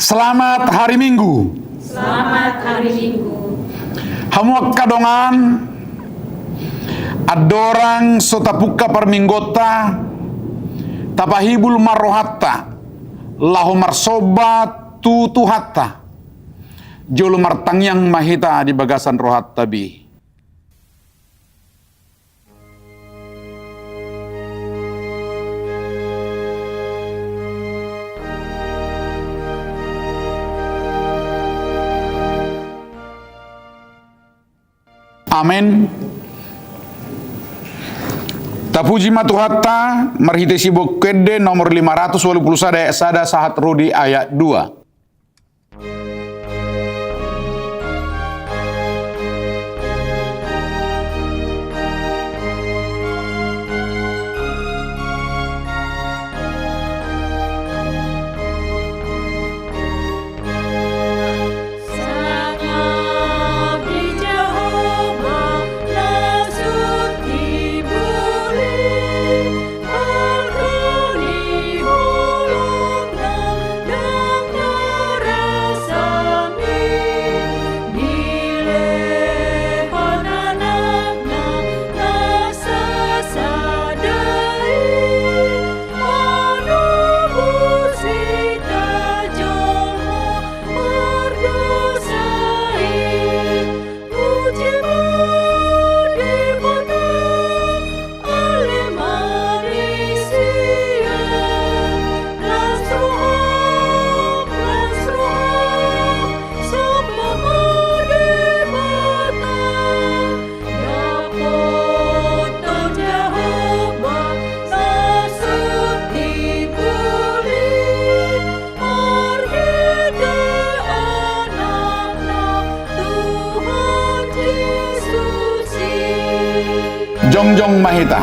Selamat hari Minggu. Selamat hari Minggu. Hamuak kadongan adorang sotapuka perminggota tapahibul marohatta lahu marsobat tutuhatta jolu martangyang mahita di bagasan rohat tabi. Amin. Tapuji matuhatta marhite sibuk kede nomor 581 sada sahat rodi ayat 2. Jongjong Mahita.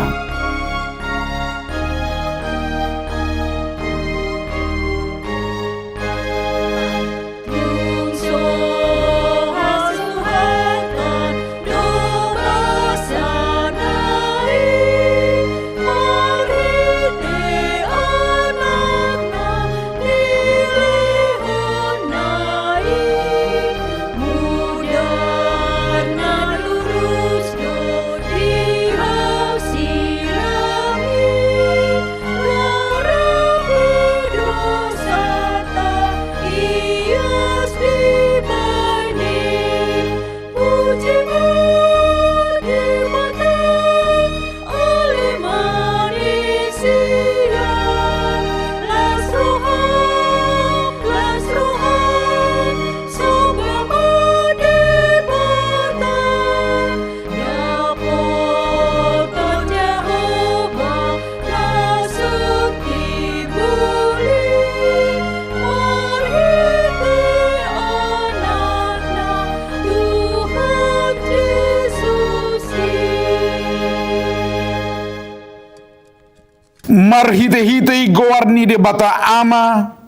Marhite-hite gowarni de bata ama,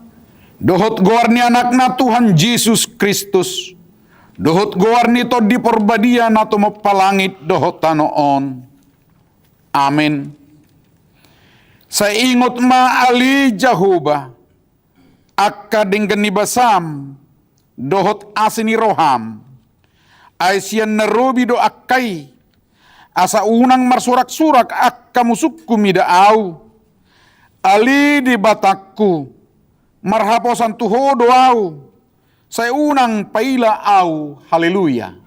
dohot gowarni anakna Tuhan Yesus Kristus, dohot gowarni to di porbadia na to mapalangit dohot tanoon. Amin. Sa ingot ma ali Jahuba, akka dinggan ni basam, dohot asini roham, ay siyan narubi do akkay, asa unang marsurak-surak akka musuk kumidaaw, ali di batakku, marhaposan tuho doaw, sa unang paila aw, haleluya.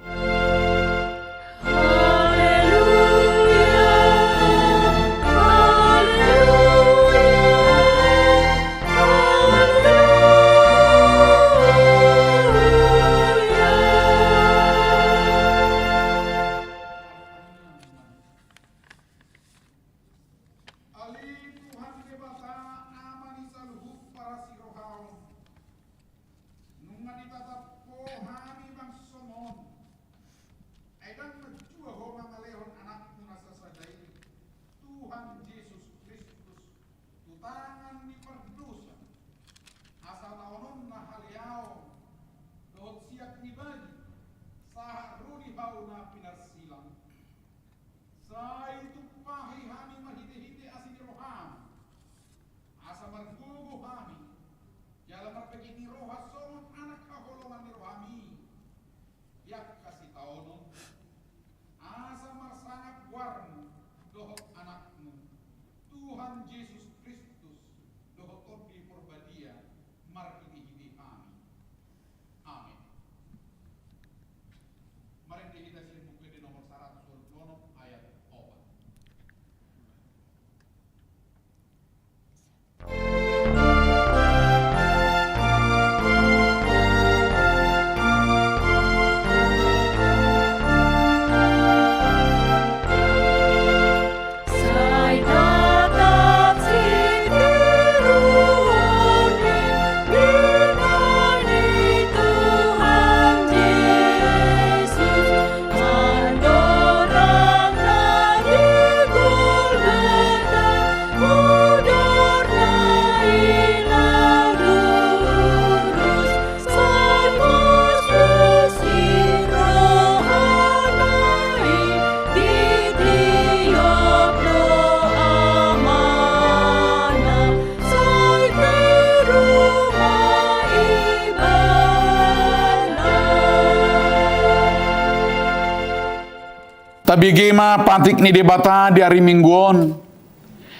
Tapi gema patik ni debata di hari mingguon.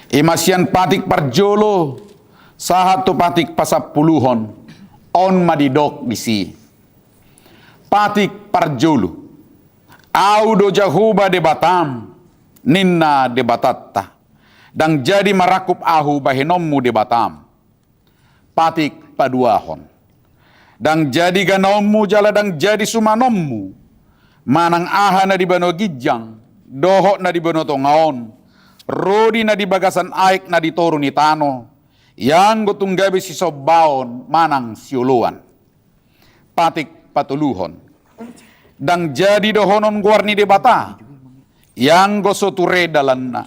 Emasian patik parjolo. Sahat tu patik pasapuluhon. On madidok disi. Patik parjolo. Audo jahuba debatam. Ninna debatatta. Dang jadi marakup ahu bahenommu debatam. Patik paduahon. Dang jadi ganommu jala dang jadi sumanommu. Manang aha na di bano gijang, dohok na di bano tongaon, rodi na di bagasan aik na di toru ni tano, yang gotong gabi si sobaon manang siuluan. Patik patuluhon. Dang jadi dohonon guarni debata, yang goso ture dalan na,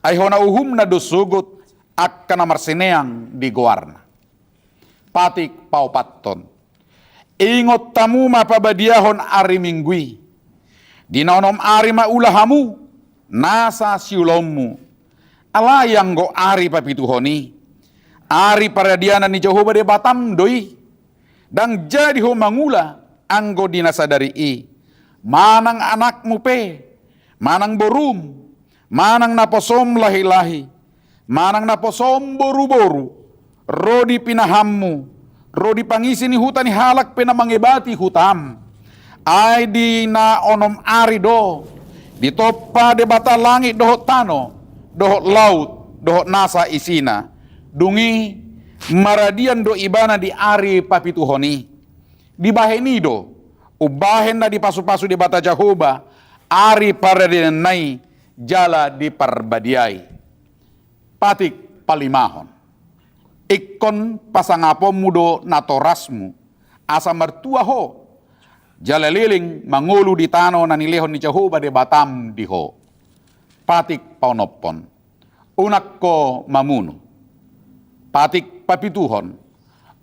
ay hona uhum na dosugot ak kanamarseneang di guarna. Patik paupaton. Ingot tamu mapabadiahon ari minggui. Dinaonom ari maulahamu. Nasa siulommu. Alayang go ari papituhoni. Ari paradiana ni Jehovah de batam doi. Dang jadi ho mangula. Anggo dinasadari i. Manang anakmu pe. Manang borum. Manang naposom lahi-lahi. Manang naposom boru-boru. Rodi pinahammu. Rodi pangisi ni hutan ni halak pena mangibati hutam. Ay di na onom ari do. Di topa de bata langit dohot tano. Dohot laut. Dohot nasa isina. Dungi maradian do ibana di ari papituhoni. Di baheni do. Ubahen na di pasu-pasu di bata Jahoba. Ari paradian nai jala di parbadiai. Patik palimahon. Ikon pasangapo mudo natorasmu asa mertua ho jalaliling mangulu di tano na nilehon ni Jehovah de batam diho. Patik paunopon unak ko mamuno. Patik papituhon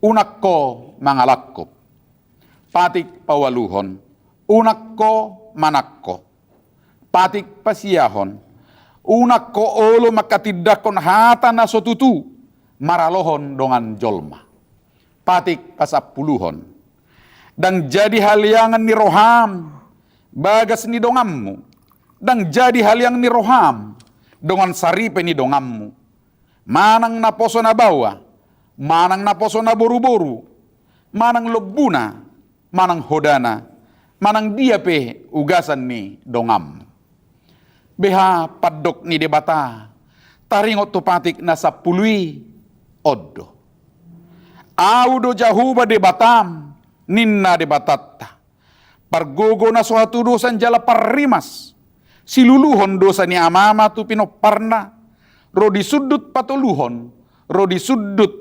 unak ko mangalakop. Patik pawaluhon unak ko manakko. Patik pasiyahon unak ko olo makatidakon hata na sotutu. Maralohon dongan jolma. Patik pasapuluhon. Dang jadi haliangan ni roham. Bagas ni dongammu. Dang jadi haliang ni roham. Dongan saripe ni dongammu. Manang naposo na bawa. Manang naposo na boru-boru. Manang logbuna. Manang hodana. Manang dia pe ugasan ni dongam. Beha padok ni debata. Taringot tu patik nasa pului. Odo. Audo Jahuba de batam. Ninna de batatta. Pargogo na suatu dosan jala parrimas. Siluluhon dosa ni amama tu pinoparna. Rodi sudut patuluhon. Rodi sudut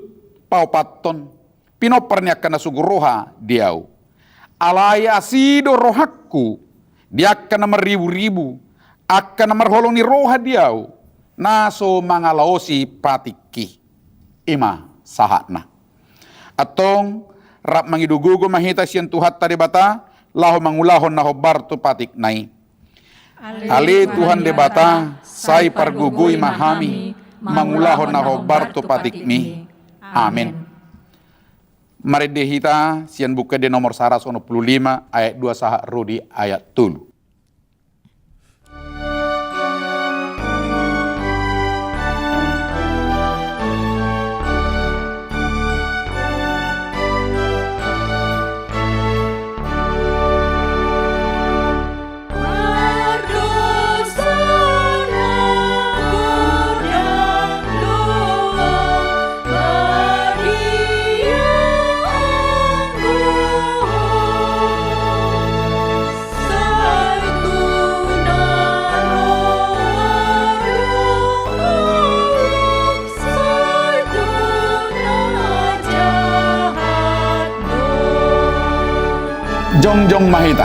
paupaton. Pinoparnya kana suguroha diau. Alaya asido rohakku. Dia kana meribu-ribu. Akan marholong ni roha diau. Naso mangalaosi patiki. Ima sahatna. Atong rap mangidugugo mahita siyan tuhat tadi bata laho mangulahon na hobar tu patik nai. Ali Tuhan debata say pargugui mahami mangulahon na hobar tu patik mi. Amin. Mari dehita siyan buka di nomor 115 ayat 2 saha rudi ayat 3. Jongjong mahita.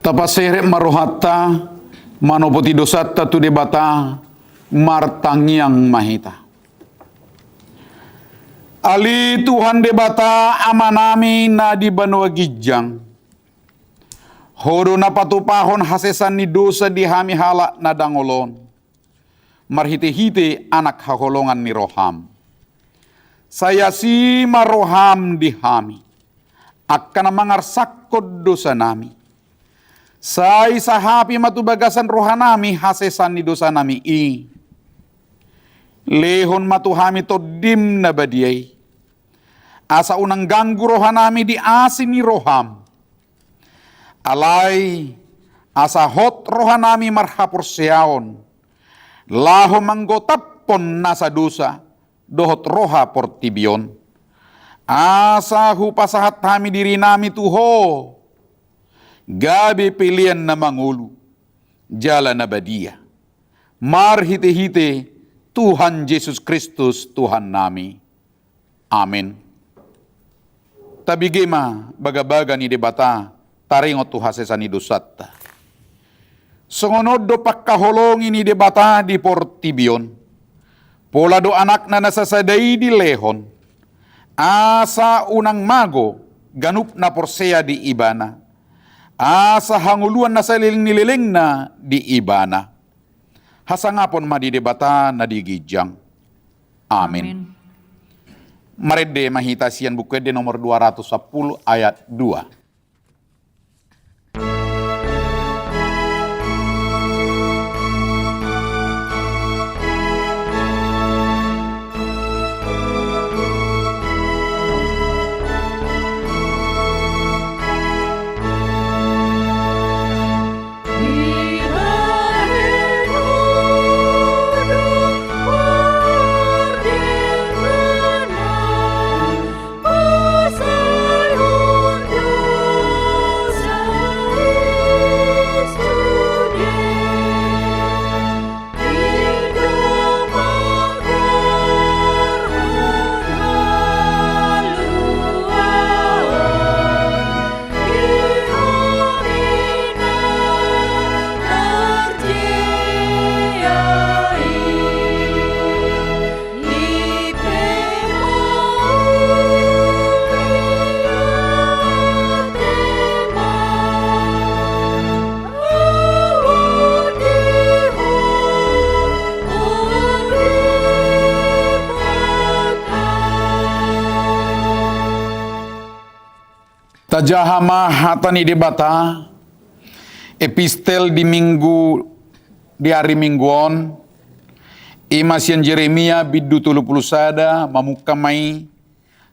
Tapasere marohata manopoti dosatta tu debata martangiang mahita. Ali Tuhan debata amanami na di banua gijang. Hodo na patupahon hasesan ni dosa di hami hala na dangolon. Marhite-hite anak hakolongan ni Roham. Saya si maroham di hami. Akan mangarsakod dosa nami. Say sahapi matubagasan rohanami hasesan ni dosa nami i. Lehon matuhami to dim na badiyay. Asa unang ganggu rohanami di asin ni Roham. Alay asa hot rohanami marhapur siyaon. Laho manggotapon nasa dosa. Dohot roha portibion. Asa hupasahat kami diri nami tuho. Gabi pilihan na mangulu. Jala na badia. Marhite-hite Tuhan Yesus Kristus Tuhan nami. Amin. Tabigema baga-baga ni debata taringot tu hasesan ni dosatta. Songonod do pagkaholong ini debata di portibion. Pola do anak na nasasaday di lehon. Asa unang mago ganup na porsea di ibana. Asa hanguluan na saliling-nililing na di ibana. Hasangapon madidebata na di gijang. Amin. Marede mahita sian bukwede nomor 210 ayat 2. Tajahama hatani debata epistel di hari mingguon imasian Jeremia bidu 30 sada mamukamai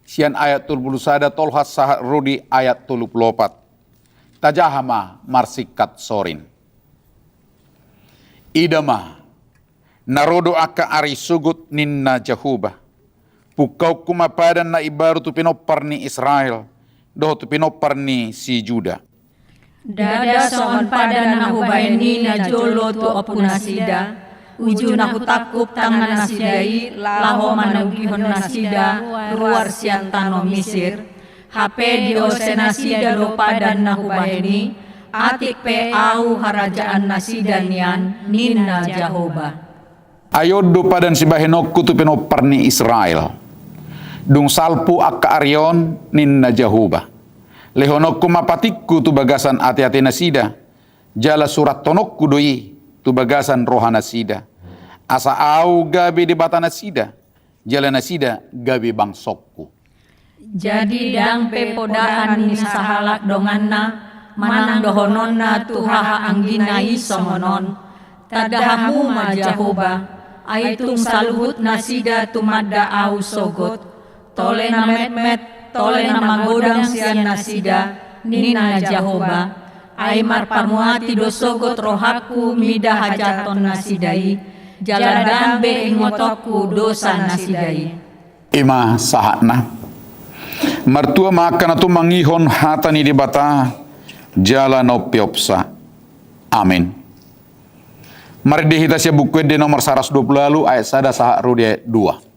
sian ayat 30 sada tolhas sahat rodi ayat 34. Tajahama marsikat sorin. Idama narodo aka ari sugut ninna Jahuba. Pukau kumapadan na ibaru tu pinopar ni Israel. Doh tu pinopar ni si Juda. Dada songon pada na hubayni na jolo tu opuna sida. Uju na hutakup tangan nasidai laho managihon nasida luar sian tano Misir. HP diose nasida do pada na hubayni. Atik pe au harajaan nasida nian ninna Jahoba. Ayod do padan si bahenokku tu pinopar ni Israel. Dung salpu akka arion ninna Jahuba. Lehonokku mapatikku tu bagasan ati-ati nasida. Jala surat tonokku doi tu bagasan roha nasida. Asa au gabi di bata nasida. Jala nasida gabi bangsokku. Jadi dang pepodaan ni sahalak donganna manang dohononna tuhaha anggina isomonon. Tadahamu ma Jahoba. Aitung saluhut nasida tumadda au sogot. Tole na met-met, tole na magodang sian nasida, nina Jahoba. Ay marparmuati dosogot rohaku mida hajaton nasidai, jaladan be ingotokku dosa nasidai. Ima sahakna. Martua makan atau mangihon hatani di bata, jala no piopsa. Amin. Mari dihita siya buku di nomor 120 lalu ayat sada sahak rudi ayat 2.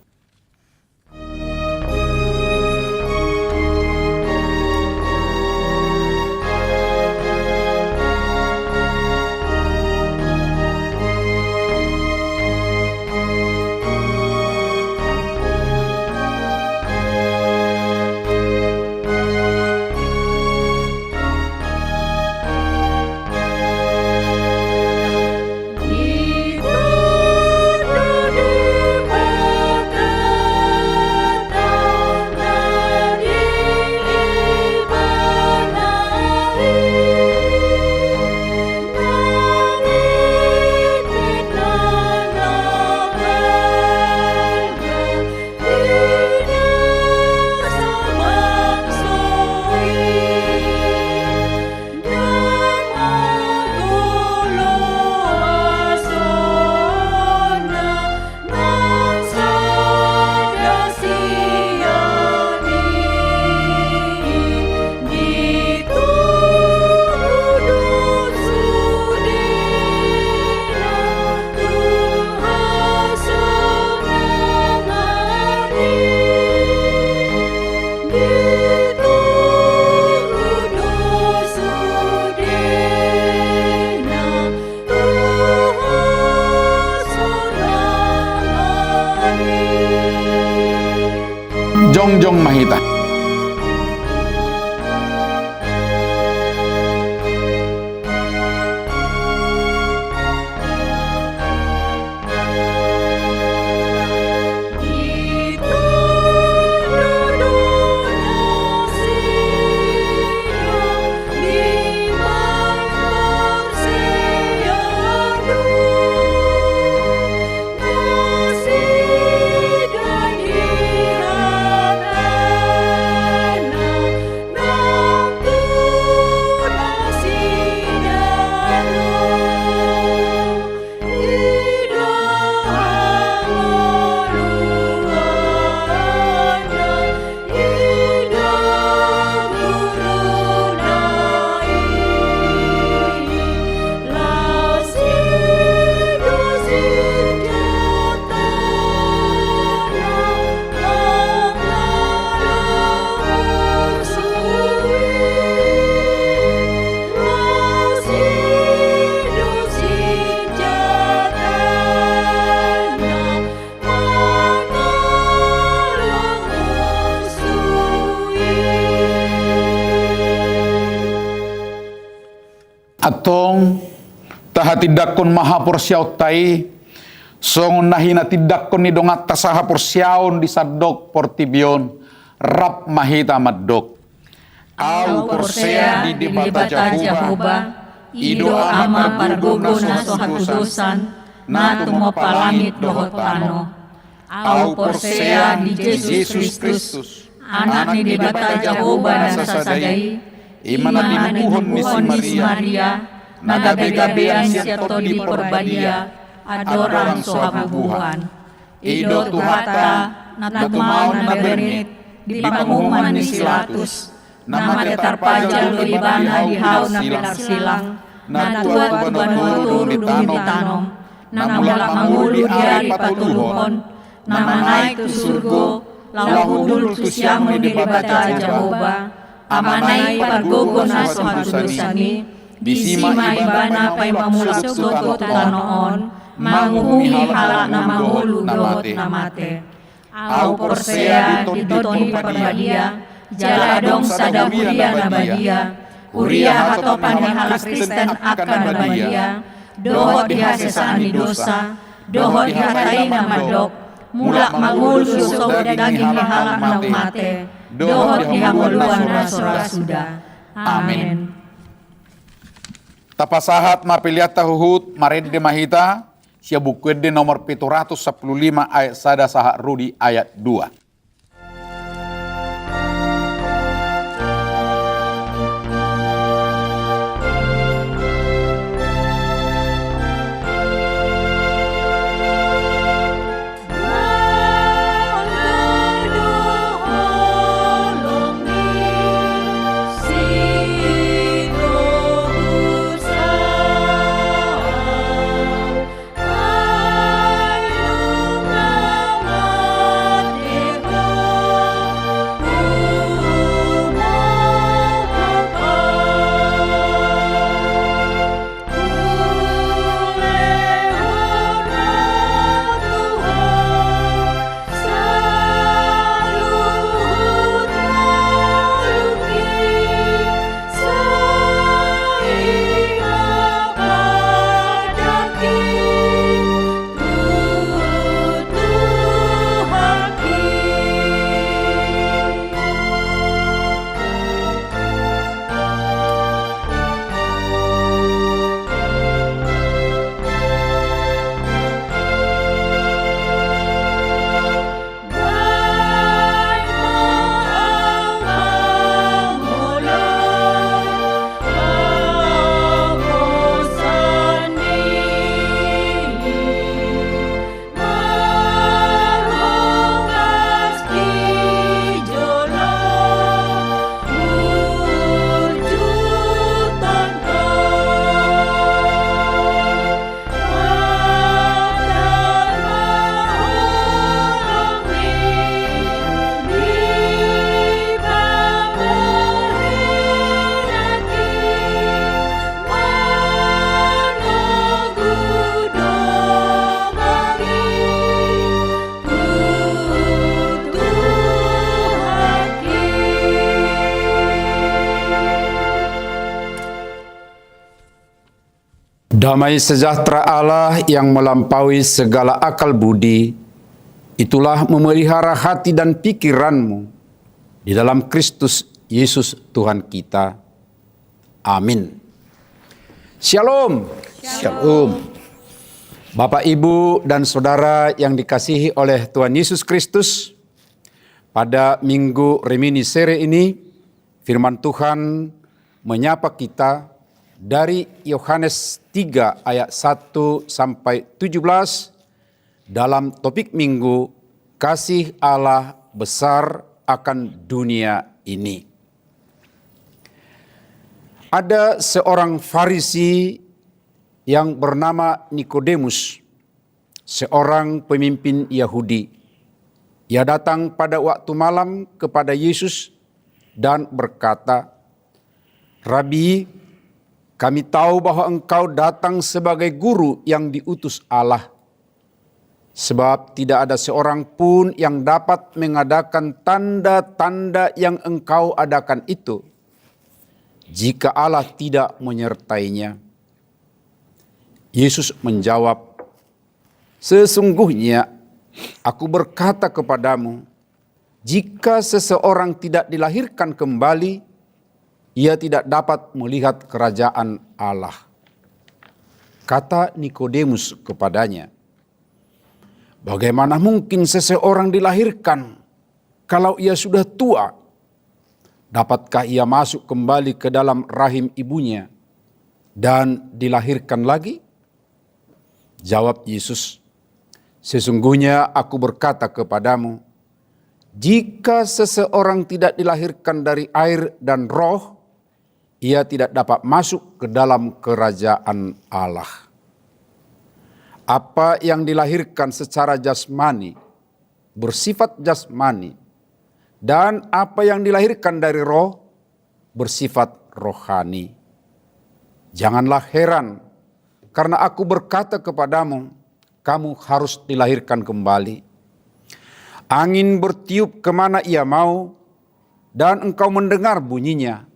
Jongjong Mahita. Atong tahatidakon maha porsiaw tay songon nahina tidakon ni dongat tasaha porsiaon di sadok portibion rap mahita maddok Au porsea di debata Jehovah, ido ama pargogo na sohatudosan, na tumapalangit dohotano. Au porsea di Jesus Kristus, anak ni debata Jehovah na sasadai, imana dinuhon ni si Maria, nagabe-gabean siya to di porbadia, adorang sohabubuhan. Ido tuhata, natumaon na bernit, di panguman ni Silatus, na matetarpaja lo ibana di haw na pilar silang, na tuat banuturo dumitanom, na mulak mangulu diari patuluhon, na manay tu surgo, lahudul tu siyamo ni debata Jehovah, amanay pargogo na sohatudusani, disima ibana pay mamulak sotot tanoon, manguhumi hala na mangulu dohot na mate. Au porsea dito ni parbadia, jaladong sa dabulia na badia, uria hatopan ni hala Kristen akan badia, dohot dihasesaan ni dosa, dohot dihatay na madok, mulak mangulu so daging ni hala na mate, dohot dihanguluan na sorasuda. Amen. Tapasahat mapiliat tahuhut mared de mahita siya bukued de nomor 715 ayat sada saha Rudi ayat 2. Damai sejahtera Allah yang melampaui segala akal budi, itulah memelihara hati dan pikiranmu di dalam Kristus Yesus Tuhan kita. Amin. Shalom. Shalom. Bapak, Ibu, dan Saudara yang dikasihi oleh Tuhan Yesus Kristus, pada Minggu Reminiscere ini, firman Tuhan menyapa kita dari Yohanes 3 ayat 1 sampai 17 dalam topik minggu kasih Allah besar akan dunia ini. Ada seorang Farisi yang bernama Nikodemus, seorang pemimpin Yahudi. Ia datang pada waktu malam kepada Yesus dan berkata, "Rabi, kami tahu bahwa engkau datang sebagai guru yang diutus Allah. Sebab tidak ada seorang pun yang dapat mengadakan tanda-tanda yang engkau adakan itu, jika Allah tidak menyertainya." Yesus menjawab, "Sesungguhnya aku berkata kepadamu, jika seseorang tidak dilahirkan kembali, ia tidak dapat melihat kerajaan Allah." Kata Nikodemus kepadanya, "Bagaimana mungkin seseorang dilahirkan kalau ia sudah tua? Dapatkah ia masuk kembali ke dalam rahim ibunya dan dilahirkan lagi?" Jawab Yesus, "Sesungguhnya aku berkata kepadamu, jika seseorang tidak dilahirkan dari air dan roh, ia tidak dapat masuk ke dalam kerajaan Allah. Apa yang dilahirkan secara jasmani, bersifat jasmani, dan apa yang dilahirkan dari roh, bersifat rohani. Janganlah heran, karena aku berkata kepadamu, kamu harus dilahirkan kembali. Angin bertiup kemana ia mau, dan engkau mendengar bunyinya,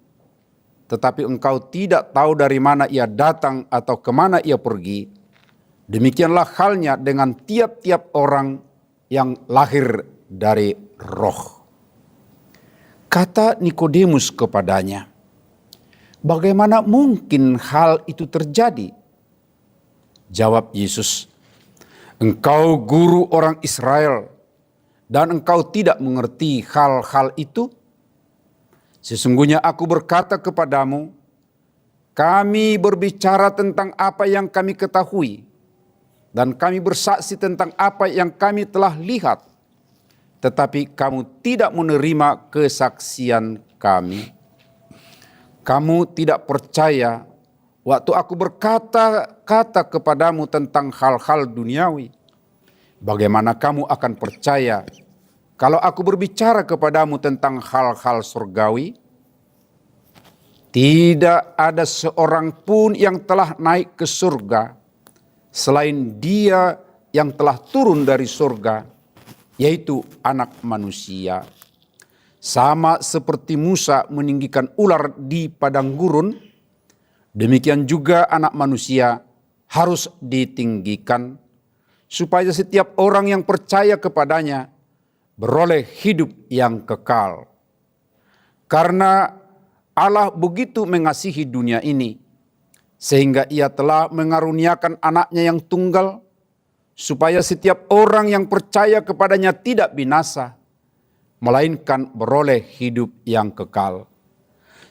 tetapi engkau tidak tahu dari mana ia datang atau kemana ia pergi. Demikianlah halnya dengan tiap-tiap orang yang lahir dari roh." Kata Nikodemus kepadanya, "Bagaimana mungkin hal itu terjadi?" Jawab Yesus, "Engkau guru orang Israel, dan engkau tidak mengerti hal-hal itu? Sesungguhnya aku berkata kepadamu, kami berbicara tentang apa yang kami ketahui, dan kami bersaksi tentang apa yang kami telah lihat, tetapi kamu tidak menerima kesaksian kami. Kamu tidak percaya waktu aku berkata-kata kepadamu tentang hal-hal duniawi. Bagaimana kamu akan percaya kalau aku berbicara kepadamu tentang hal-hal surgawi? Tidak ada seorang pun yang telah naik ke surga selain Dia yang telah turun dari surga, yaitu Anak Manusia. Sama seperti Musa meninggikan ular di padang gurun, demikian juga Anak Manusia harus ditinggikan, supaya setiap orang yang percaya kepadanya beroleh hidup yang kekal. Karena Allah begitu mengasihi dunia ini, sehingga Ia telah mengaruniakan anaknya yang tunggal, supaya setiap orang yang percaya kepadanya tidak binasa, melainkan beroleh hidup yang kekal.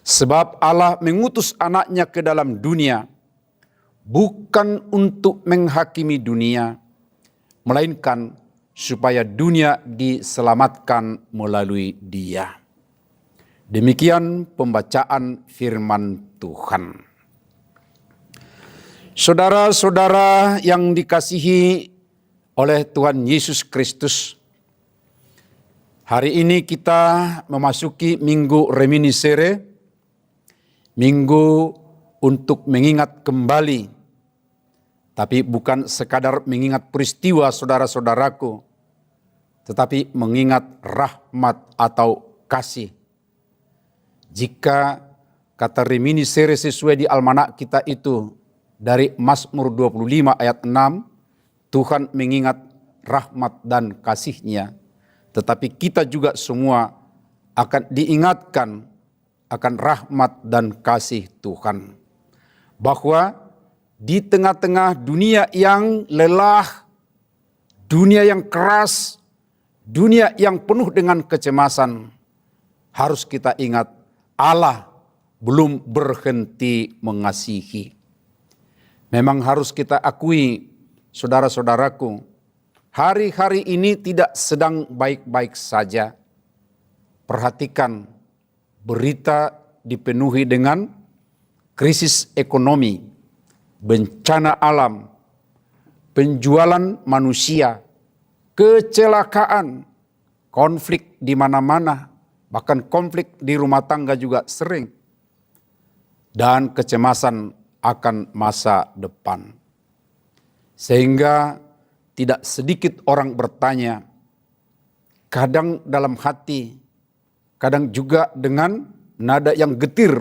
Sebab Allah mengutus anaknya ke dalam dunia, bukan untuk menghakimi dunia, melainkan supaya dunia diselamatkan melalui Dia. Demikian pembacaan firman Tuhan. Saudara-saudara yang dikasihi oleh Tuhan Yesus Kristus, hari ini kita memasuki Minggu Reminiscere, minggu untuk mengingat kembali, tapi bukan sekadar mengingat peristiwa saudara-saudaraku, tetapi mengingat rahmat atau kasih. Jika kata reminiscere sesuai di almanak kita itu dari Mazmur 25 ayat 6, Tuhan mengingat rahmat dan kasih-Nya, tetapi kita juga semua akan diingatkan akan rahmat dan kasih Tuhan. Bahwa di tengah-tengah dunia yang lelah, dunia yang keras, dunia yang penuh dengan kecemasan, harus kita ingat Allah belum berhenti mengasihi. Memang harus kita akui, saudara-saudaraku, hari-hari ini tidak sedang baik-baik saja. Perhatikan, berita dipenuhi dengan krisis ekonomi, bencana alam, penjualan manusia, kecelakaan, konflik di mana-mana, bahkan konflik di rumah tangga juga sering, dan kecemasan akan masa depan. Sehingga tidak sedikit orang bertanya, kadang dalam hati, kadang juga dengan nada yang getir,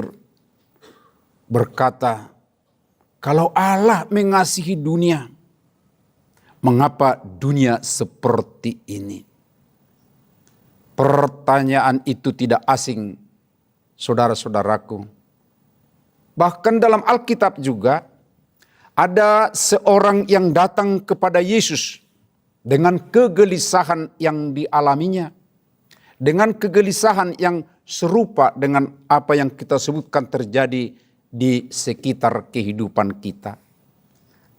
berkata, kalau Allah mengasihi dunia, mengapa dunia seperti ini? Pertanyaan itu tidak asing, saudara-saudaraku. Bahkan dalam Alkitab juga ada seorang yang datang kepada Yesus dengan kegelisahan yang dialaminya. Dengan kegelisahan yang serupa dengan apa yang kita sebutkan terjadi di sekitar kehidupan kita.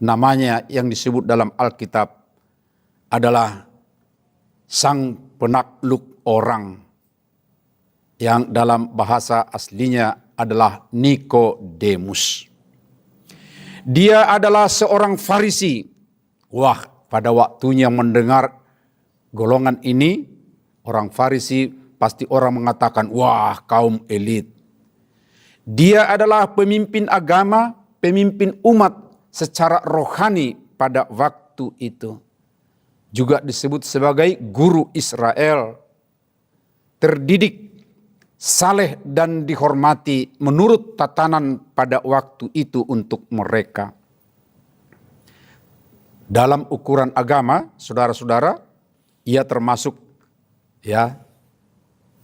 Namanya yang disebut dalam Alkitab adalah sang penakluk orang, yang dalam bahasa aslinya adalah Nikodemus. Dia adalah seorang Farisi. Wah, pada waktunya mendengar golongan ini, orang Farisi pasti orang mengatakan, wah, kaum elit. Dia adalah pemimpin agama, pemimpin umat secara rohani pada waktu itu. Juga disebut sebagai guru Israel. Terdidik, saleh dan dihormati menurut tatanan pada waktu itu untuk mereka. Dalam ukuran agama, saudara-saudara, ia termasuk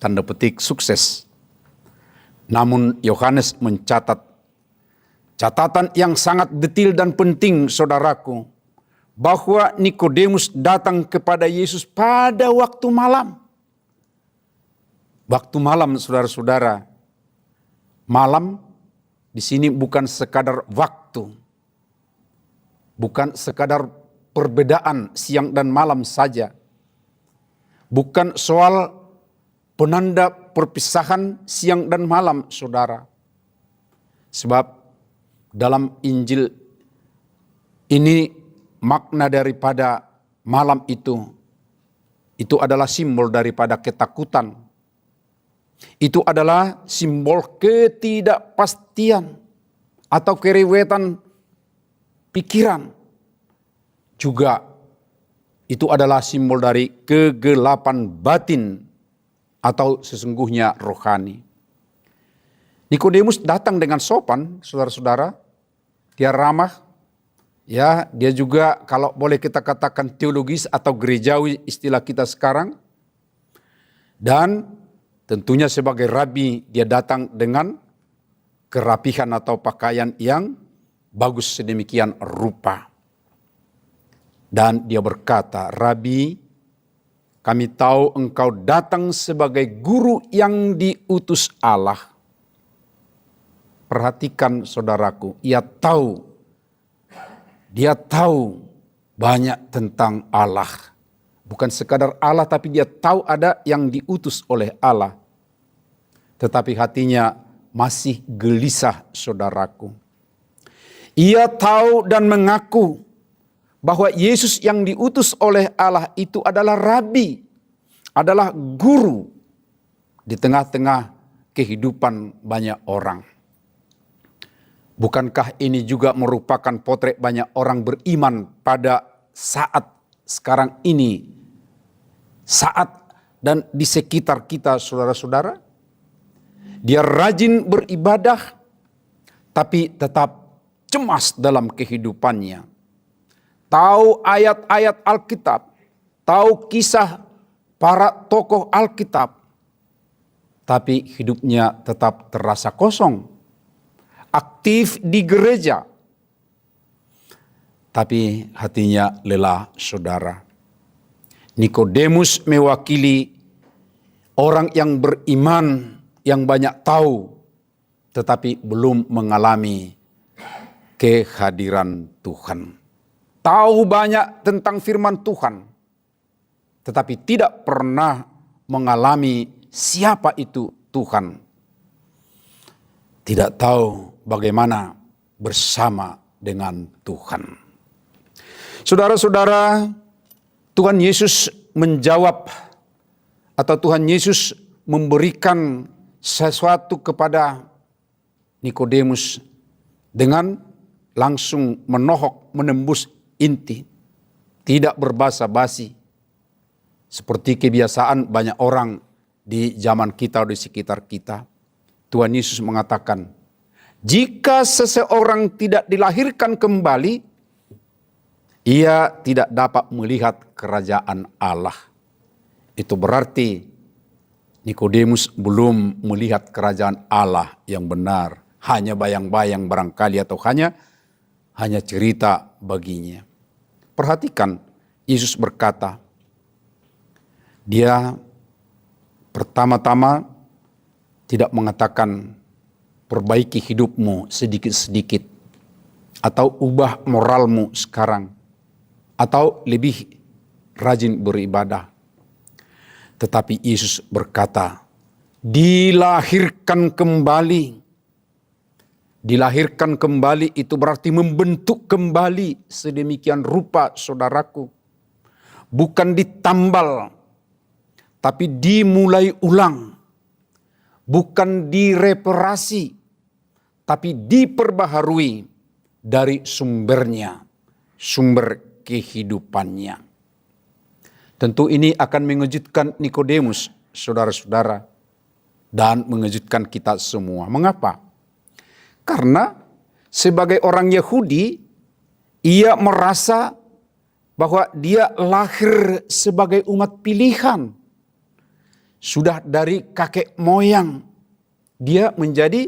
tanda petik sukses. Namun Yohanes mencatat catatan yang sangat detail dan penting, saudaraku, bahwa Nikodemus datang kepada Yesus pada waktu malam. Waktu malam, saudara-saudara. Malam di sini bukan sekadar waktu. Bukan sekadar perbedaan siang dan malam saja. Bukan soal penanda perpisahan siang dan malam, saudara. Sebab dalam Injil ini makna daripada malam itu adalah simbol daripada ketakutan. Itu adalah simbol ketidakpastian atau kerewetan pikiran. Juga itu adalah simbol dari kegelapan batin atau sesungguhnya rohani. Nikodemus datang dengan sopan, saudara-saudara. Dia ramah. Ya, dia juga kalau boleh kita katakan teologis atau gerejawi istilah kita sekarang. Dan tentunya sebagai rabi dia datang dengan kerapihan atau pakaian yang bagus sedemikian rupa. Dan dia berkata, Rabi, kami tahu engkau datang sebagai guru yang diutus Allah. Perhatikan saudaraku, dia tahu banyak tentang Allah. Bukan sekadar Allah, tapi dia tahu ada yang diutus oleh Allah. Tetapi hatinya masih gelisah, saudaraku. Ia tahu dan mengaku bahwa Yesus yang diutus oleh Allah itu adalah Rabi, adalah guru di tengah-tengah kehidupan banyak orang. Bukankah ini juga merupakan potret banyak orang beriman pada saat sekarang ini, saat dan di sekitar kita, saudara-saudara? Dia rajin beribadah, tapi tetap cemas dalam kehidupannya. Tahu ayat-ayat Alkitab, tahu kisah para tokoh Alkitab, tapi hidupnya tetap terasa kosong. Aktif di gereja, tapi hatinya lelah, saudara. Nikodemus mewakili orang yang beriman, yang banyak tahu, tetapi belum mengalami kehadiran Tuhan. Tahu banyak tentang firman Tuhan, tetapi tidak pernah mengalami siapa itu Tuhan. Tidak tahu bagaimana bersama dengan Tuhan. Saudara-saudara, Tuhan Yesus menjawab atau Tuhan Yesus memberikan sesuatu kepada Nikodemus dengan langsung menohok, menembus inti, tidak berbasa-basi. Seperti kebiasaan banyak orang di zaman kita, di sekitar kita. Tuhan Yesus mengatakan, jika seseorang tidak dilahirkan kembali, ia tidak dapat melihat kerajaan Allah. Itu berarti Nikodemus belum melihat kerajaan Allah yang benar. Hanya bayang-bayang barangkali atau hanya cerita baginya. Perhatikan, Yesus berkata, dia pertama-tama tidak mengatakan perbaiki hidupmu sedikit-sedikit atau ubah moralmu sekarang atau lebih rajin beribadah. Tetapi Yesus berkata, dilahirkan kembali. Dilahirkan kembali itu berarti membentuk kembali sedemikian rupa, saudaraku. Bukan ditambal, tapi dimulai ulang. Bukan direparasi, tapi diperbaharui dari sumbernya, sumber kehidupannya. Tentu ini akan mengejutkan Nikodemus, saudara-saudara, dan mengejutkan kita semua. Mengapa? Karena sebagai orang Yahudi, ia merasa bahwa dia lahir sebagai umat pilihan. Sudah dari kakek moyang, dia menjadi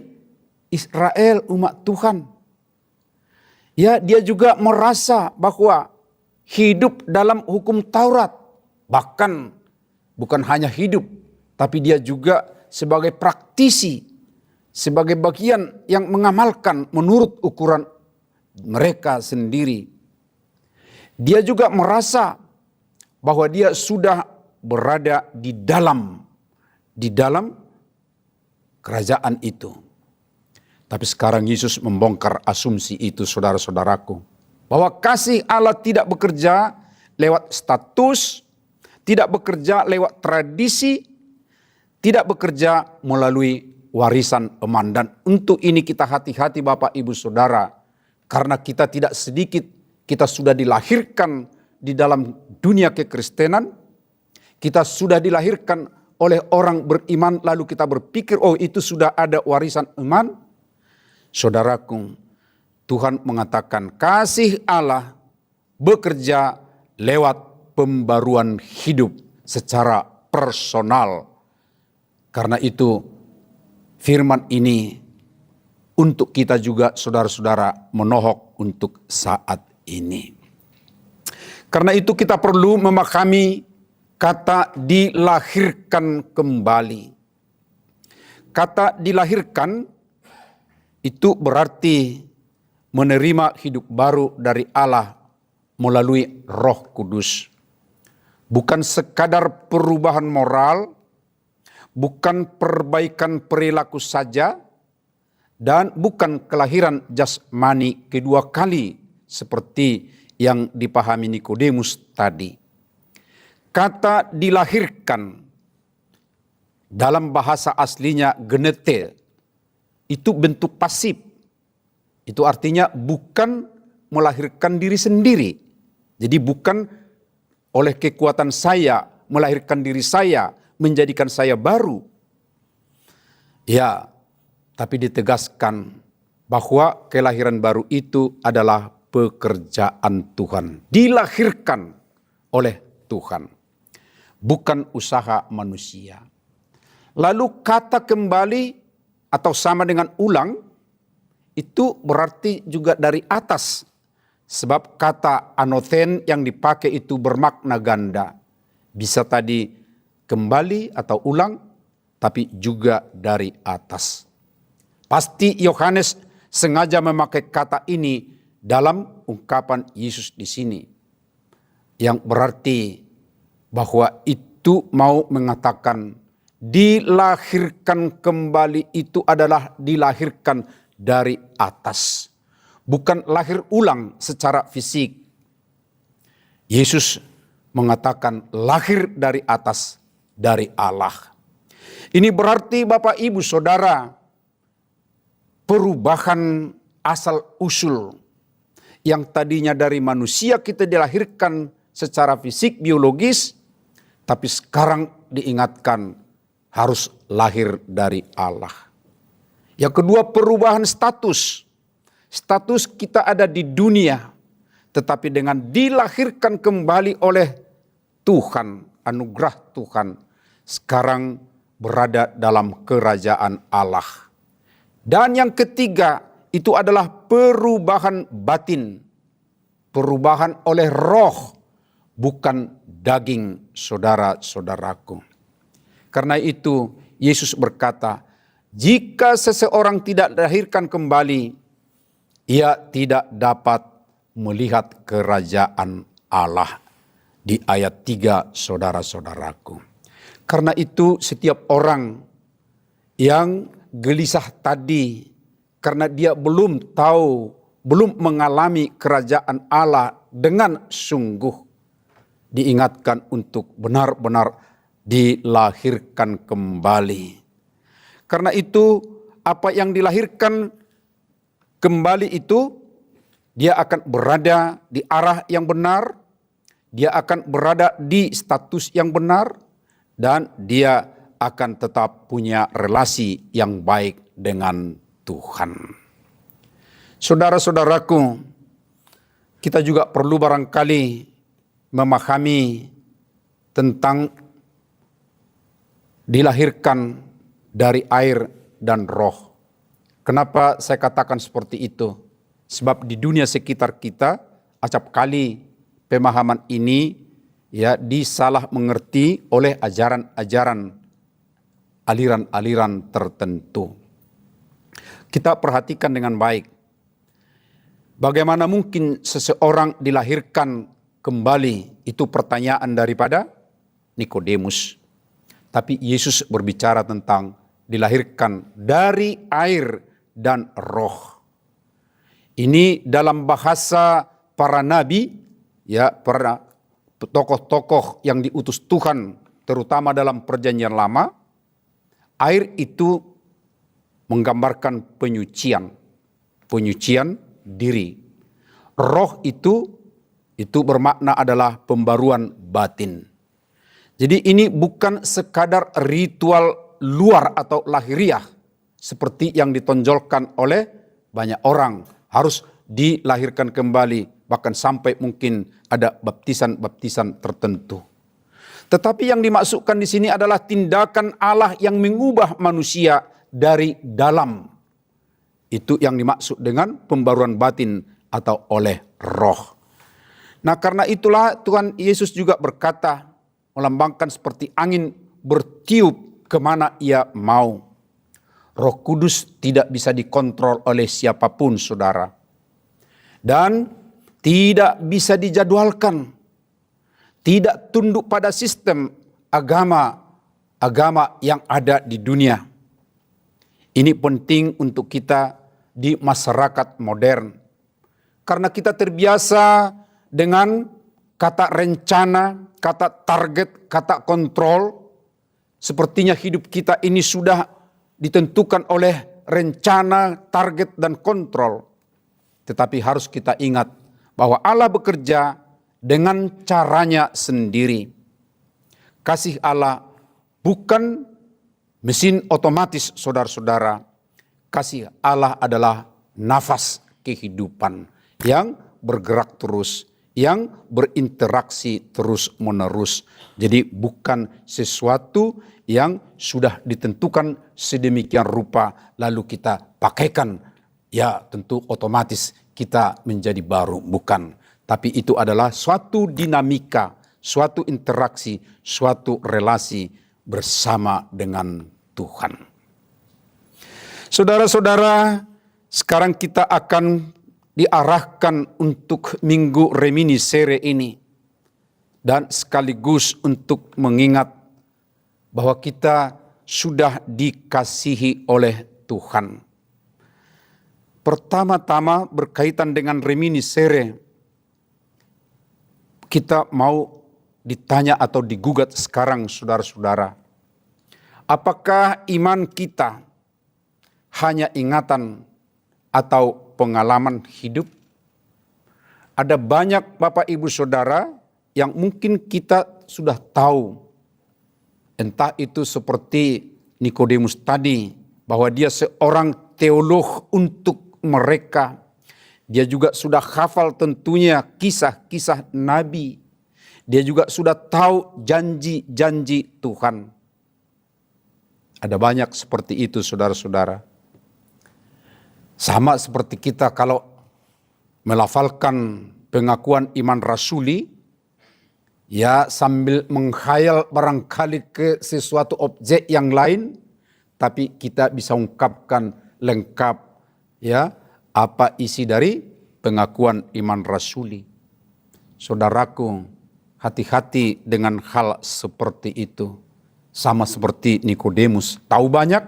Israel, umat Tuhan. Ya, dia juga merasa bahwa hidup dalam hukum Taurat, bahkan bukan hanya hidup, tapi dia juga sebagai praktisi, sebagai bagian yang mengamalkan menurut ukuran mereka sendiri. Dia juga merasa bahwa dia sudah berada di dalam kerajaan itu. Tapi sekarang Yesus membongkar asumsi itu, saudara-saudaraku. Bahwa kasih Allah tidak bekerja lewat status, tidak bekerja lewat tradisi, tidak bekerja melalui warisan eman. Dan untuk ini kita hati-hati Bapak Ibu Saudara. Karena kita tidak sedikit, kita sudah dilahirkan di dalam dunia kekristenan. Kita sudah dilahirkan oleh orang beriman, lalu kita berpikir, oh itu sudah ada warisan eman. Saudaraku, Tuhan mengatakan kasih Allah bekerja lewat pembaruan hidup secara personal. Karena itu firman ini untuk kita juga saudara-saudara menohok untuk saat ini. Karena itu kita perlu memahami kata dilahirkan kembali. Kata dilahirkan itu berarti menerima hidup baru dari Allah melalui Roh Kudus. Bukan sekadar perubahan moral, bukan perbaikan perilaku saja, dan bukan kelahiran jasmani kedua kali seperti yang dipahami Nikodemus tadi. Kata dilahirkan dalam bahasa aslinya genete itu bentuk pasif. Itu artinya bukan melahirkan diri sendiri. Jadi bukan oleh kekuatan saya melahirkan diri saya, menjadikan saya baru. Ya, tapi ditegaskan bahwa kelahiran baru itu adalah pekerjaan Tuhan. Dilahirkan oleh Tuhan. Bukan usaha manusia. Lalu kata kembali atau sama dengan ulang, itu berarti juga dari atas. Sebab kata anothen yang dipakai itu bermakna ganda. Bisa tadi kembali atau ulang, tapi juga dari atas. Pasti Yohanes sengaja memakai kata ini dalam ungkapan Yesus di sini. Yang berarti bahwa itu mau mengatakan dilahirkan kembali itu adalah dilahirkan dari atas. Bukan lahir ulang secara fisik. Yesus mengatakan lahir dari atas, dari Allah. Ini berarti Bapak Ibu Saudara, perubahan asal usul yang tadinya dari manusia kita dilahirkan secara fisik biologis, tapi sekarang diingatkan harus lahir dari Allah. Yang kedua, perubahan status. Status kita ada di dunia, tetapi dengan dilahirkan kembali oleh Tuhan, anugerah Tuhan, sekarang berada dalam kerajaan Allah. Dan yang ketiga, itu adalah perubahan batin. Perubahan oleh roh, bukan daging, saudara-saudaraku. Karena itu Yesus berkata, jika seseorang tidak dilahirkan kembali, ia tidak dapat melihat kerajaan Allah. Di ayat 3, saudara-saudaraku. Karena itu setiap orang yang gelisah tadi, karena dia belum tahu, belum mengalami kerajaan Allah dengan sungguh, diingatkan untuk benar-benar dilahirkan kembali. Karena itu apa yang dilahirkan kembali itu, dia akan berada di arah yang benar, dia akan berada di status yang benar, dan dia akan tetap punya relasi yang baik dengan Tuhan. Saudara-saudaraku, kita juga perlu barangkali memahami tentang dilahirkan dari air dan roh. Kenapa saya katakan seperti itu? Sebab di dunia sekitar kita acap kali pemahaman ini ya disalah mengerti oleh ajaran-ajaran aliran-aliran tertentu. Kita perhatikan dengan baik. Bagaimana mungkin seseorang dilahirkan kembali? Itu pertanyaan daripada Nikodemus. Tapi Yesus berbicara tentang dilahirkan dari air dan roh. Ini dalam bahasa para nabi, ya, para tokoh-tokoh yang diutus Tuhan, terutama dalam perjanjian lama, air itu menggambarkan penyucian diri. Roh itu bermakna adalah pembaruan batin. Jadi ini bukan sekadar ritual luar atau lahiriah, seperti yang ditonjolkan oleh banyak orang. Harus dilahirkan kembali, bahkan sampai mungkin ada baptisan-baptisan tertentu. Tetapi yang dimaksudkan di sini adalah tindakan Allah yang mengubah manusia dari dalam. Itu yang dimaksud dengan pembaruan batin atau oleh roh. Nah, karena itulah Tuhan Yesus juga berkata, melambangkan seperti angin bertiup kemana ia mau. Roh Kudus tidak bisa dikontrol oleh siapapun, saudara. Dan tidak bisa dijadwalkan. Tidak tunduk pada sistem agama yang ada di dunia. Ini penting untuk kita di masyarakat modern. Karena kita terbiasa dengan kata rencana, kata target, kata kontrol. Sepertinya hidup kita ini sudah ditentukan oleh rencana, target, dan kontrol. Tetapi harus kita ingat bahwa Allah bekerja dengan caranya sendiri. Kasih Allah bukan mesin otomatis, saudara-saudara. Kasih Allah adalah nafas kehidupan yang bergerak terus, yang berinteraksi terus-menerus. Jadi bukan sesuatu yang sudah ditentukan sedemikian rupa lalu kita pakaikan, ya tentu otomatis kita menjadi baru. Bukan. Tapi itu adalah suatu dinamika, suatu interaksi, suatu relasi bersama dengan Tuhan. Saudara-saudara, sekarang kita akan diarahkan untuk Minggu Reminiscere ini. Dan sekaligus untuk mengingat bahwa kita sudah dikasihi oleh Tuhan. Pertama-tama berkaitan dengan Reminiscere, kita mau ditanya atau digugat sekarang saudara-saudara. Apakah iman kita hanya ingatan atau pengalaman hidup? Ada banyak Bapak Ibu Saudara yang mungkin kita sudah tahu. Entah itu seperti Nikodemus tadi, bahwa dia seorang teolog untuk mereka. Dia juga sudah hafal tentunya kisah-kisah Nabi. Dia juga sudah tahu janji-janji Tuhan. Ada banyak seperti itu saudara-saudara. Sama seperti kita kalau melafalkan pengakuan iman rasuli, ya sambil menghayal barangkali ke sesuatu objek yang lain, tapi kita bisa ungkapkan lengkap ya apa isi dari pengakuan iman rasuli. Saudaraku, hati-hati dengan hal seperti itu. Sama seperti Nikodemus, tahu banyak,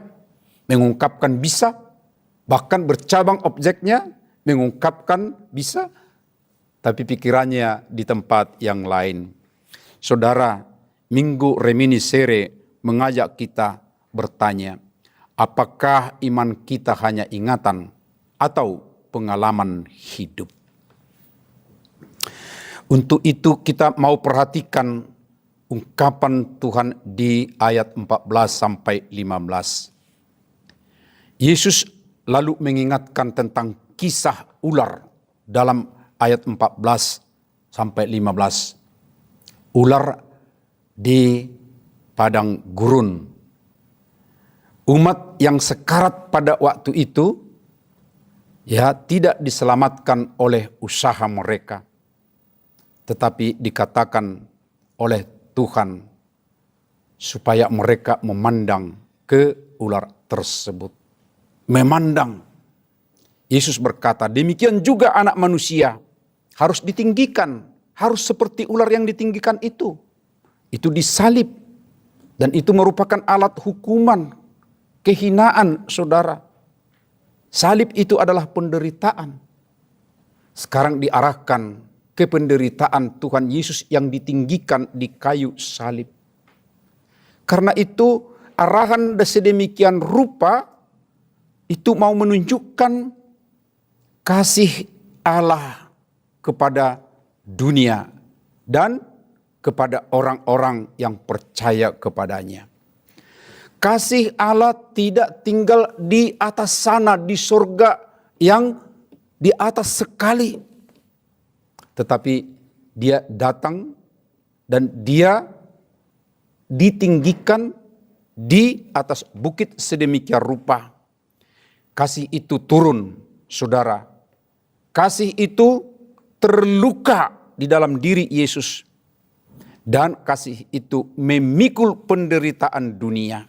mengungkapkan bisa, bahkan bercabang objeknya, mengungkapkan bisa, tapi pikirannya di tempat yang lain. Saudara, Minggu Reminiscere mengajak kita bertanya, apakah iman kita hanya ingatan atau pengalaman hidup? Untuk itu kita mau perhatikan ungkapan Tuhan di ayat 14 sampai 15. Yesus lalu mengingatkan tentang kisah ular dalam ayat 14 sampai 15. Ular di padang gurun. Umat yang sekarat pada waktu itu ya tidak diselamatkan oleh usaha mereka. Tetapi dikatakan oleh Tuhan supaya mereka memandang ke ular tersebut. Memandang. Yesus berkata, demikian juga anak manusia harus ditinggikan. Harus seperti ular yang ditinggikan itu. Itu disalib. Dan itu merupakan alat hukuman. Kehinaan saudara. Salib itu adalah penderitaan. Sekarang diarahkan ke penderitaan Tuhan Yesus yang ditinggikan di kayu salib. Karena itu arahan sedemikian rupa itu mau menunjukkan kasih Allah kepada dunia dan kepada orang-orang yang percaya kepadanya. Kasih Allah tidak tinggal di atas sana, di surga yang di atas sekali. Tetapi dia datang dan dia ditinggikan di atas bukit sedemikian rupa. Kasih itu turun, saudara. Kasih itu terluka di dalam diri Yesus. Dan kasih itu memikul penderitaan dunia.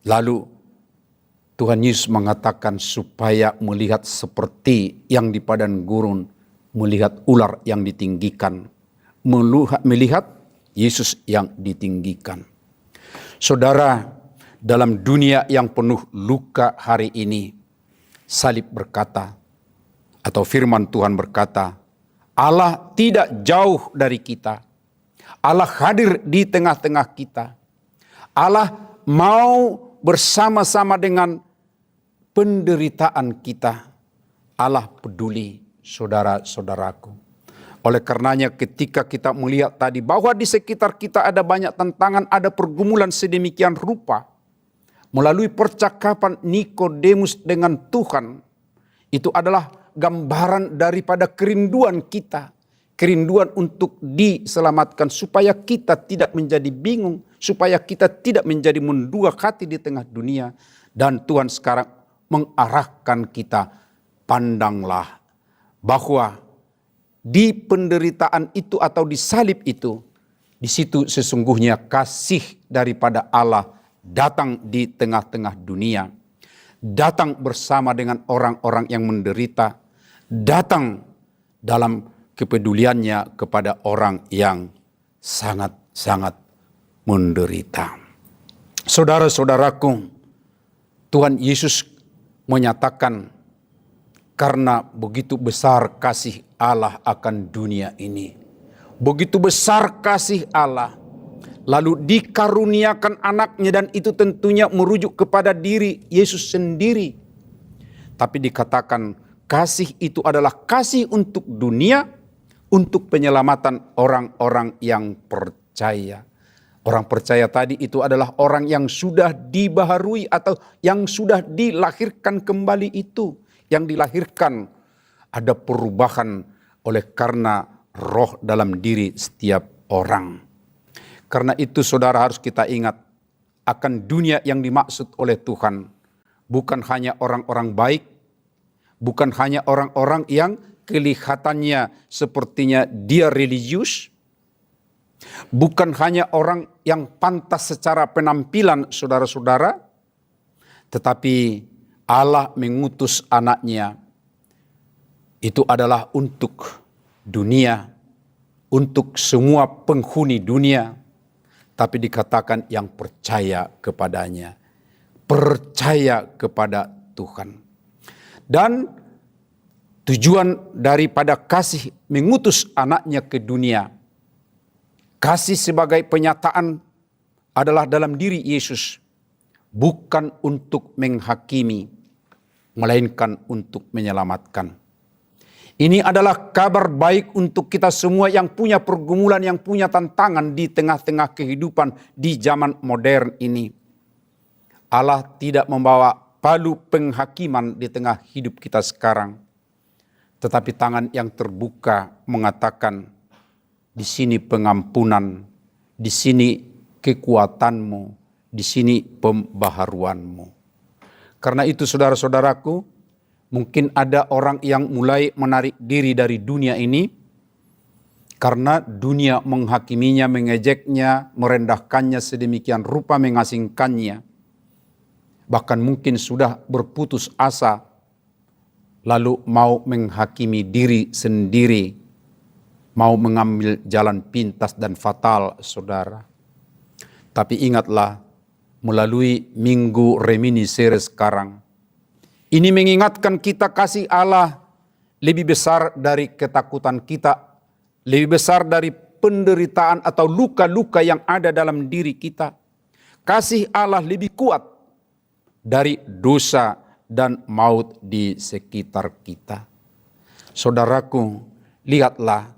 Lalu Tuhan Yesus mengatakan supaya melihat seperti yang di padang gurun, melihat ular yang ditinggikan, melihat Yesus yang ditinggikan. Saudara, dalam dunia yang penuh luka hari ini, salib berkata, atau firman Tuhan berkata, Allah tidak jauh dari kita. Allah hadir di tengah-tengah kita. Allah mau bersama-sama dengan penderitaan kita. Allah peduli, saudara-saudaraku. Oleh karenanya ketika kita melihat tadi bahwa di sekitar kita ada banyak tantangan, ada pergumulan sedemikian rupa. Melalui percakapan Nikodemus dengan Tuhan, Itu adalah gambaran daripada kerinduan kita. Kerinduan untuk diselamatkan supaya kita tidak menjadi bingung. Supaya kita tidak menjadi mendua hati di tengah dunia. Dan Tuhan sekarang mengarahkan kita, pandanglah bahwa di penderitaan itu atau di salib itu, di situ sesungguhnya kasih daripada Allah datang di tengah-tengah dunia. Datang bersama dengan orang-orang yang menderita. Datang dalam kepeduliannya kepada orang yang sangat-sangat menderita. Saudara-saudaraku, Tuhan Yesus menyatakan, karena begitu besar kasih Allah akan dunia ini. Begitu besar kasih Allah. Lalu dikaruniakan anaknya, dan itu tentunya merujuk kepada diri Yesus sendiri. Tapi dikatakan kasih itu adalah kasih untuk dunia, untuk penyelamatan orang-orang yang percaya. Orang percaya tadi itu adalah orang yang sudah dibaharui atau yang sudah dilahirkan kembali itu. Yang dilahirkan ada perubahan oleh karena roh dalam diri setiap orang. Karena itu saudara harus kita ingat akan dunia yang dimaksud oleh Tuhan. Bukan hanya orang-orang baik, bukan hanya orang-orang yang kelihatannya sepertinya dia religius, bukan hanya orang yang pantas secara penampilan saudara-saudara, tetapi Allah mengutus anaknya. Itu adalah untuk dunia, untuk semua penghuni dunia. Tapi dikatakan yang percaya kepadanya. Percaya kepada Tuhan. Dan tujuan daripada kasih mengutus anaknya ke dunia. Kasih sebagai penyataan adalah dalam diri Yesus. Bukan untuk menghakimi, melainkan untuk menyelamatkan. Ini adalah kabar baik untuk kita semua yang punya pergumulan, yang punya tantangan di tengah-tengah kehidupan di zaman modern ini. Allah tidak membawa palu penghakiman di tengah hidup kita sekarang. Tetapi tangan yang terbuka mengatakan, di sini pengampunan, di sini kekuatanmu, di sini pembaharuanmu. Karena itu saudara-saudaraku, mungkin ada orang yang mulai menarik diri dari dunia ini karena dunia menghakiminya, mengejeknya, merendahkannya sedemikian rupa, mengasingkannya. Bahkan mungkin sudah berputus asa, lalu mau menghakimi diri sendiri, mau mengambil jalan pintas dan fatal, saudara. Tapi ingatlah, melalui Minggu Reminiscere sekarang, ini mengingatkan kita kasih Allah lebih besar dari ketakutan kita, lebih besar dari penderitaan atau luka-luka yang ada dalam diri kita. Kasih Allah lebih kuat dari dosa dan maut di sekitar kita. Saudaraku, lihatlah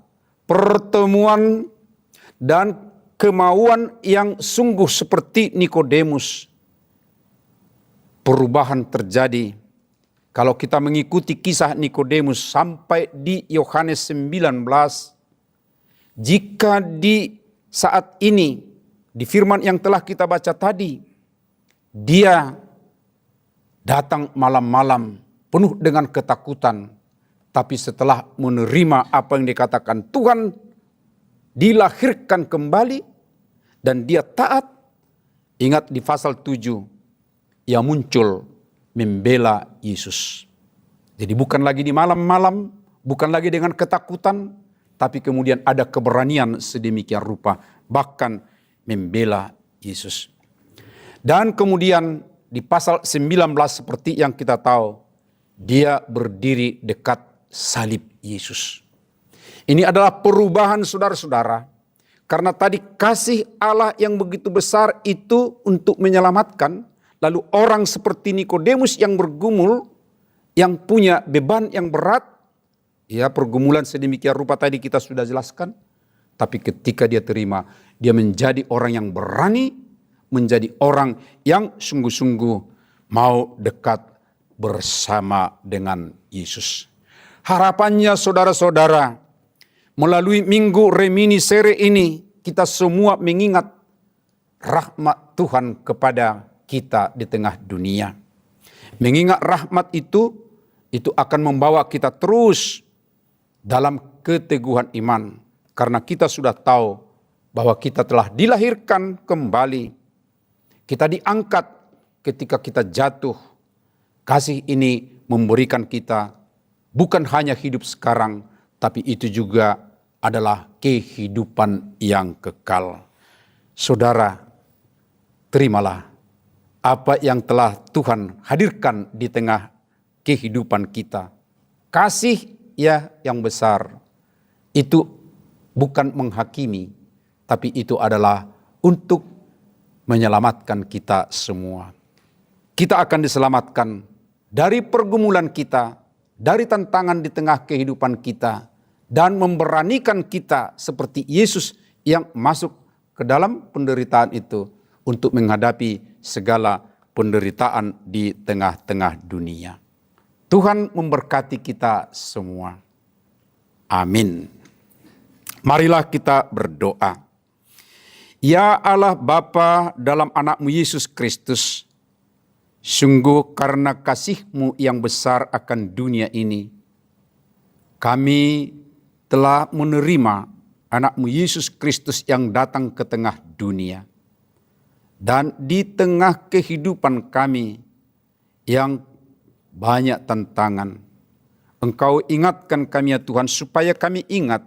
pertemuan dan kemauan yang sungguh seperti Nikodemus. Perubahan terjadi. Kalau kita mengikuti kisah Nikodemus sampai di Yohanes 19, jika di saat ini, di firman yang telah kita baca tadi, dia datang malam-malam penuh dengan ketakutan, tapi setelah menerima apa yang dikatakan Tuhan, dilahirkan kembali, dan dia taat. Ingat di pasal 7, ia muncul membela Yesus. Jadi bukan lagi di malam-malam, bukan lagi dengan ketakutan, tapi kemudian ada keberanian sedemikian rupa, bahkan membela Yesus. Dan kemudian di pasal 19 seperti yang kita tahu, dia berdiri dekat salib Yesus. Ini adalah perubahan saudara-saudara, karena tadi kasih Allah yang begitu besar itu untuk menyelamatkan. Lalu orang seperti Nikodemus yang bergumul, yang punya beban yang berat, ya pergumulan sedemikian rupa tadi kita sudah jelaskan. Tapi ketika dia terima, dia menjadi orang yang berani, menjadi orang yang sungguh-sungguh mau dekat bersama dengan Yesus. Harapannya saudara-saudara, melalui minggu reminiscere ini, kita semua mengingat rahmat Tuhan kepada kita di tengah dunia. Mengingat rahmat itu akan membawa kita terus dalam keteguhan iman. Karena kita sudah tahu bahwa kita telah dilahirkan kembali. Kita diangkat ketika kita jatuh. Kasih ini memberikan kita bukan hanya hidup sekarang, tapi itu juga adalah kehidupan yang kekal. Saudara, terimalah apa yang telah Tuhan hadirkan di tengah kehidupan kita. Kasih yang besar itu bukan menghakimi, tapi itu adalah untuk menyelamatkan kita semua. Kita akan diselamatkan dari pergumulan kita, dari tantangan di tengah kehidupan kita, dan memberanikan kita seperti Yesus yang masuk ke dalam penderitaan itu untuk menghadapi segala penderitaan di tengah-tengah dunia. Tuhan memberkati kita semua. Amin. Marilah kita berdoa. Ya Allah Bapa dalam anakmu Yesus Kristus, sungguh karena kasih-Mu yang besar akan dunia ini, kami telah menerima anakmu Yesus Kristus yang datang ke tengah dunia. Dan di tengah kehidupan kami yang banyak tantangan, Engkau ingatkan kami ya Tuhan, supaya kami ingat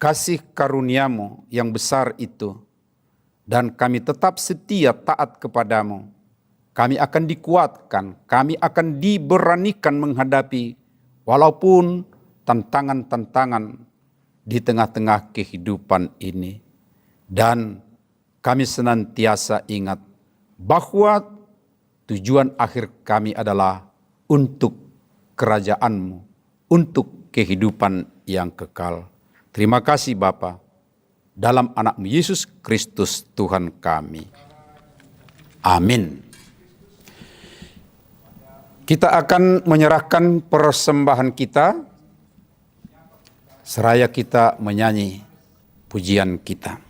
kasih karunia-Mu yang besar itu. Dan kami tetap setia taat kepadamu. Kami akan dikuatkan, kami akan diberanikan menghadapi walaupun tantangan-tantangan di tengah-tengah kehidupan ini. Dan kami senantiasa ingat bahwa tujuan akhir kami adalah untuk kerajaan-Mu, untuk kehidupan yang kekal. Terima kasih Bapa, dalam anakmu Yesus Kristus Tuhan kami. Amin. Kita akan menyerahkan persembahan kita, seraya kita menyanyi pujian kita.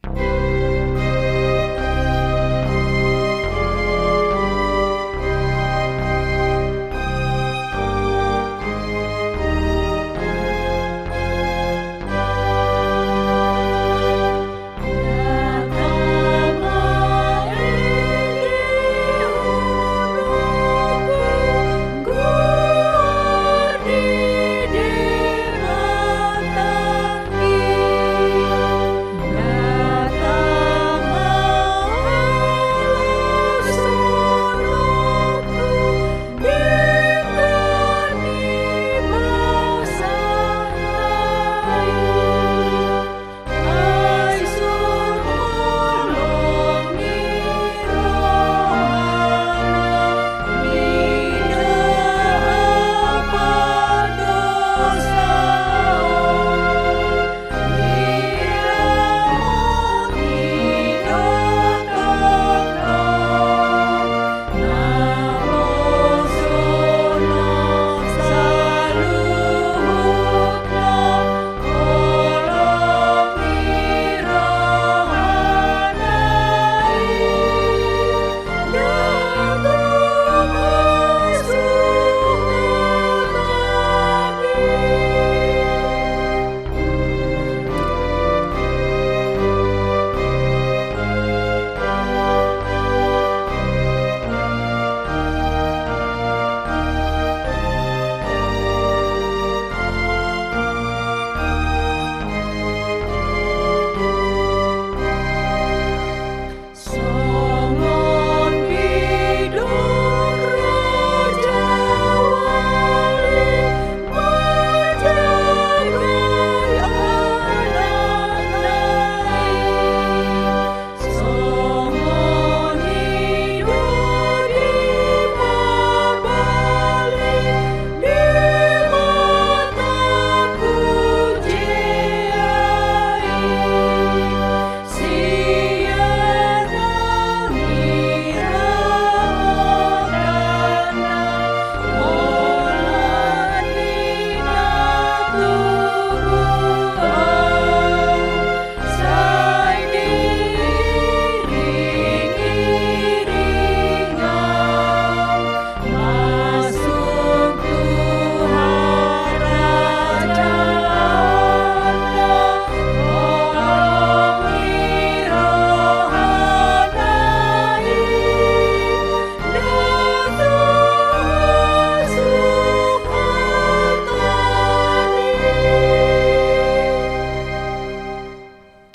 Mata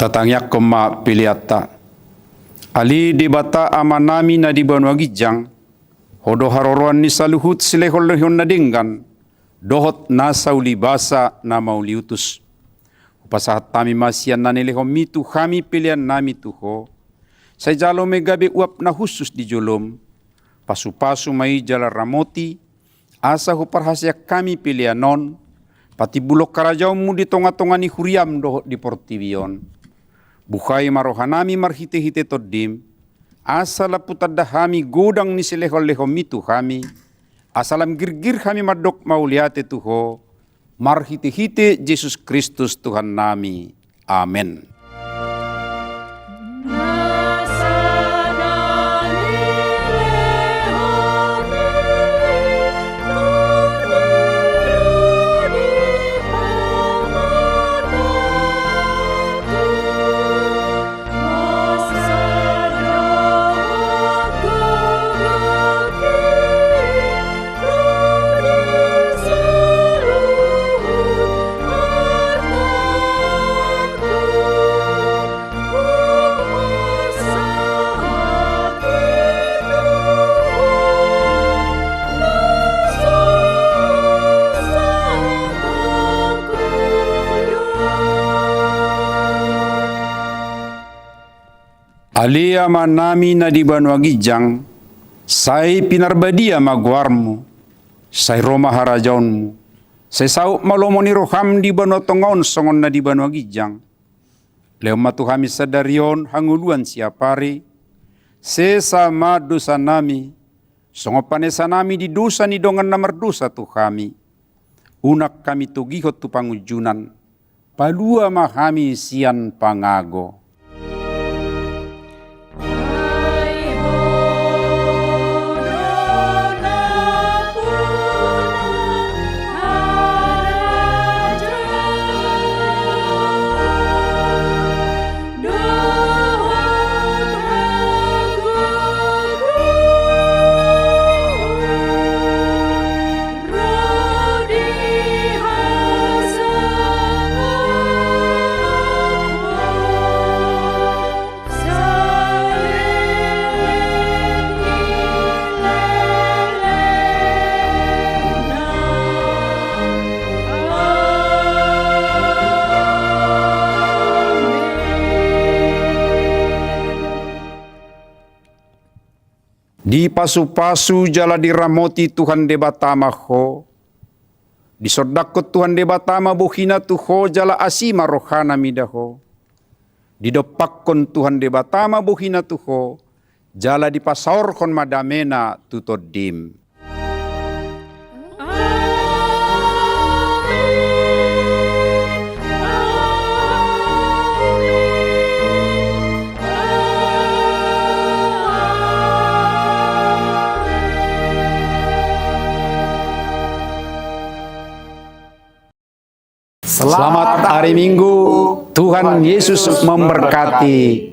Tatangyak kema piliata. Ali di bata amanami na di banwa gijang. Hodo haroroan ni saluhut silehol lehon na dinggan. Dohot nasa ulibasa na mauliutus. Upasahat tami masian na nilehom mitu kami pilihan nami tuho. Say jalo may gabi uap na husus di julom. Pasu-pasu may jala ramoti. Asa huparhasya kami pilihanon. Pati bulok karajaw mo di tonga-tonga ni huriam dohot di portivion. Buhay marohanami marhite-hite todim. Asa laputad dahami godang ni silehol-lehom mitu kami. Asalam girgir kami madok mauliate tuho. Marhite-hite Jesus Kristus Tuhan nami. Amen. Alia manami na di banwa gijang, say pinarbadia magwarmo, say Roma harajaonmu, say saup malomoni roham di banwa tongon songon na di banwa gijang. Leo matuhami sadarion hanguluan siapari, sesama dosa nami, songopanesa nami di dosa ni dongan na merdosa tu kami. Unak kami tugihot tu pangujunan, palua mahami sian pangago. Di pasu-pasu jala diramoti Tuhan debatama ho. Di sodakot Tuhan debatama buhina tuho jala asima rohana midaho. Di dopakkon Tuhan debatama buhina tuho jala dipasaorkon madamena tutodim. Selamat hari Minggu, Tuhan Yesus memberkati.